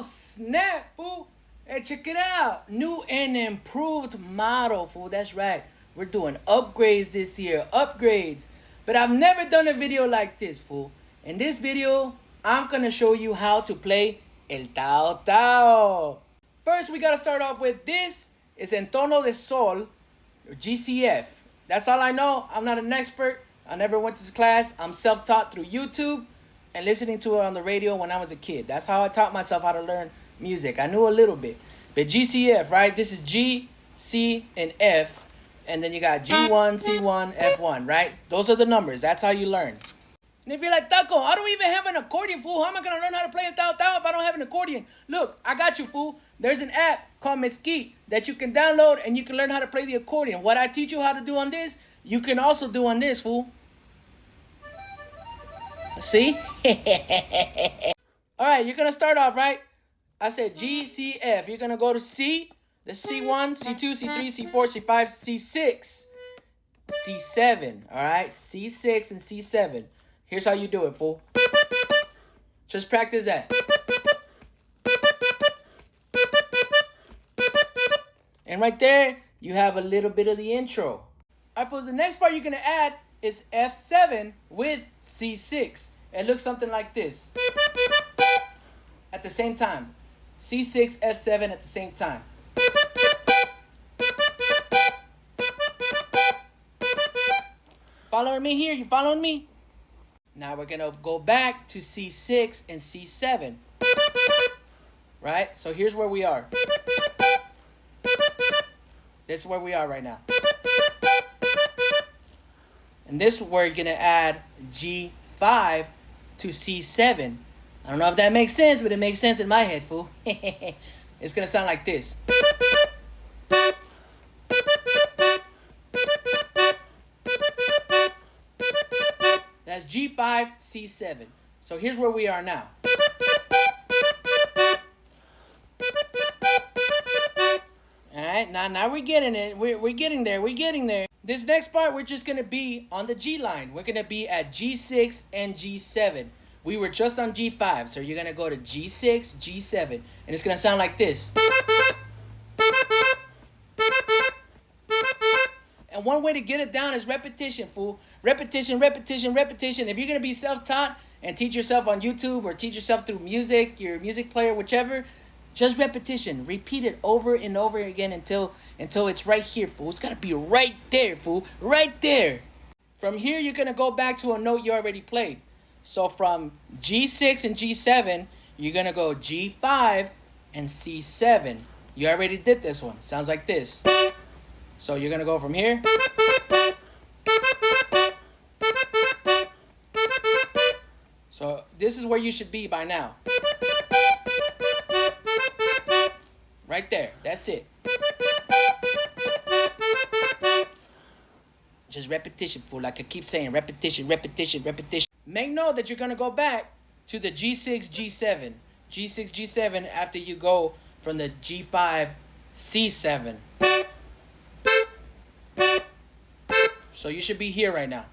snap, fool. Hey, check it out. New and improved model, fool. That's right. We're doing upgrades this year. Upgrades. But I've never done a video like this, fool. In this video, I'm going to show you how to play El Tao Tao. First, we got to start off with this. It's En Tono de Sol, or GCF. That's all I know. I'm not an expert. I never went to class. I'm self-taught through YouTube and listening to it on the radio when I was a kid. That's how I taught myself how to learn music. I knew a little bit. But GCF, right? This is G, C, and F. And then you got G1, C1, F1, right? Those are the numbers. That's how you learn. And if you're like, Taco, I don't even have an accordion, fool. How am I going to learn how to play a Tao Tao if I don't have an accordion? Look, I got you, fool. There's an app called Mesquite that you can download and you can learn how to play the accordion. What I teach you how to do on this, you can also do on this, fool. See? All right, you're going to start off, right? I said G, C, F. You're going to go to C. The C1, C2, C3, C4, C5, C6, C7. All right? C6 and C7. Here's how you do it, fool. Just practice that. And right there, you have a little bit of the intro. All right, fools, the next part you're going to add is F7 with C6. It looks something like this. At the same time. C6, F7 at the same time. Following me here? You following me? Now we're going to go back to C6 and C7. Right? So here's where we are. This is where we are right now. And this is where you're going to add G5 to C7. I don't know if that makes sense, but it makes sense in my head, fool. It's going to sound like this. That's G5, C7. So here's where we are now. Alright, now we're getting it. We're getting there. We're getting there. This next part, we're just going to be on the G line. We're going to be at G6 and G7. We were just on G5, so you're going to go to G6, G7. And it's going to sound like this. And one way to get it down is repetition, fool. Repetition, repetition, repetition. If you're going to be self-taught and teach yourself on YouTube or teach yourself through music, your music player, whichever, just repetition. Repeat it over and over again until it's right here, fool. It's got to be right there, fool. Right there. From here, you're going to go back to a note you already played. So from G6 and G7, you're going to go G5 and C7. You already did this one. Sounds like this. So you're going to go from here. So this is where you should be by now. Right there. That's it. Just repetition, fool. Like I keep saying, repetition, repetition, repetition. Make note that you're going to go back to the G6, G7. G6, G7 after you go from the G5, C7. So you should be here right now.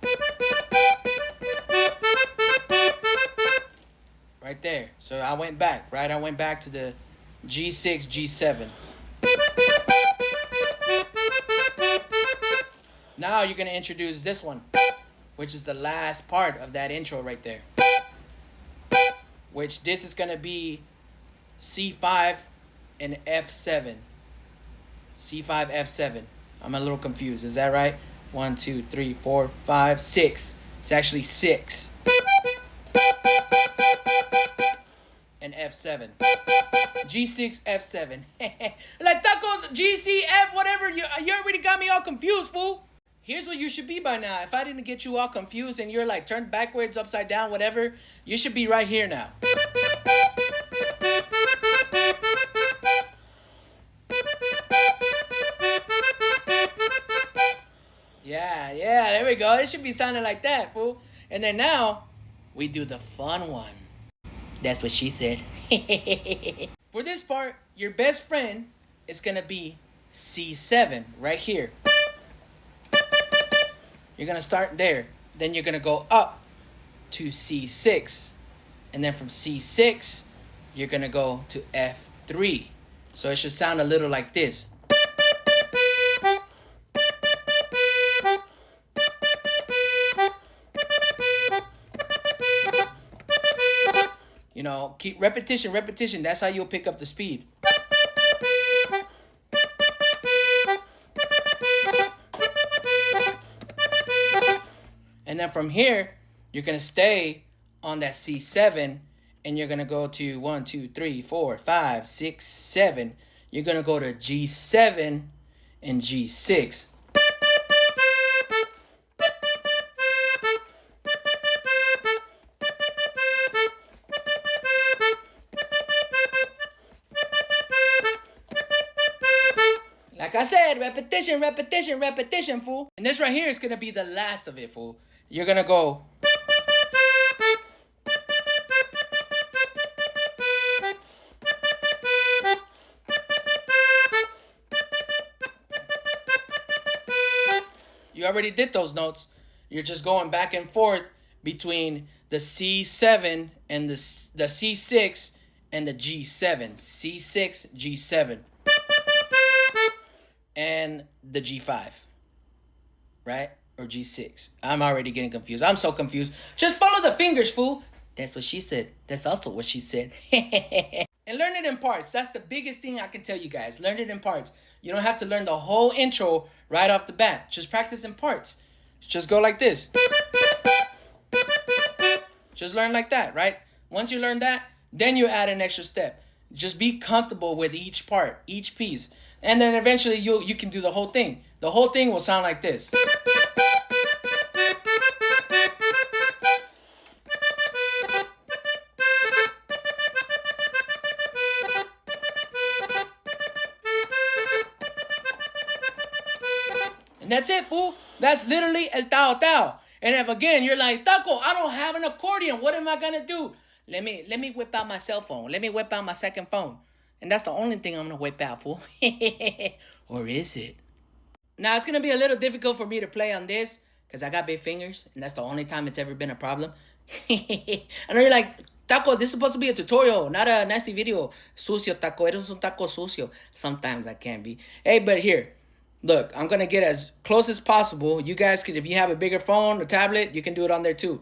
Right there. So I went back, right? I went back to the G6, G7. Now you're going to introduce this one, which is the last part of that intro right there. Which this is going to be C5 and F7. C5, F7. I'm a little confused. Is that right? 1, 2, 3, 4, 5, 6. It's actually 6. And F7. G6, F7. Like tacos, G, C, F, whatever. You already got me all confused, fool. Here's what you should be by now. If I didn't get you all confused and you're like turned backwards, upside down, whatever, you should be right here now. Yeah, there we go. It should be sounding like that, fool. And then now, we do the fun one. That's what she said. For this part, your best friend is going to be C7 right here. You're going to start there. Then you're going to go up to C6. And then from C6, you're going to go to F3. So it should sound a little like this. You know, keep repetition, repetition. That's how you'll pick up the speed. And then from here, you're going to stay on that C7, and you're going to go to 1, 2, 3, 4, 5, 6, 7. You're going to go to G7 and G6. Like I said, repetition, repetition, repetition, fool. And this right here is going to be the last of it, fool. You're going to go. You already did those notes. You're just going back and forth between the C7 and the C6 and the G7. C6, G7. And the G5, right? Or G6. I'm already getting confused. I'm so confused. Just follow the fingers, fool. That's what she said. That's also what she said. And learn it in parts. That's the biggest thing I can tell you guys. Learn it in parts. You don't have to learn the whole intro right off the bat. Just practice in parts. Just go like this. Just learn like that, right? Once you learn that, then you add an extra step. Just be comfortable with each part, each piece. And then eventually you can do the whole thing. The whole thing will sound like this. And that's it, fool. That's literally el tao tao. And if again you're like, Taco, I don't have an accordion. What am I gonna do? Let me whip out my cell phone. Let me whip out my second phone. And that's the only thing I'm going to whip out, fool. Or is it? Now, it's going to be a little difficult for me to play on this because I got big fingers. And that's the only time it's ever been a problem. I know you're like, Taco, this is supposed to be a tutorial, not a nasty video. Sucio, Taco. Eres un taco sucio. Sometimes I can be. Hey, but here. Look, I'm going to get as close as possible. You guys can, if you have a bigger phone or tablet, you can do it on there too.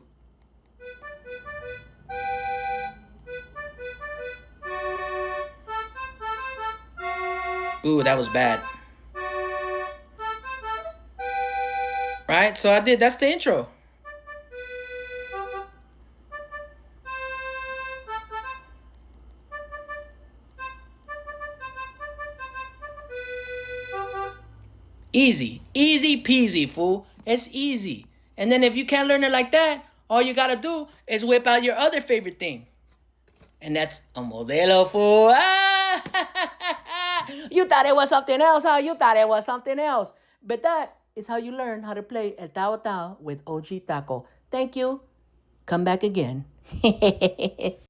Ooh, that was bad. Right? So I did. That's the intro. Easy. Easy peasy, fool. It's easy. And then if you can't learn it like that, all you got to do is whip out your other favorite thing. And that's a modelo, fool. Ah! You thought it was something else, huh? You thought it was something else. But that is how you learn how to play El Tao Tao with OG Taco. Thank you. Come back again.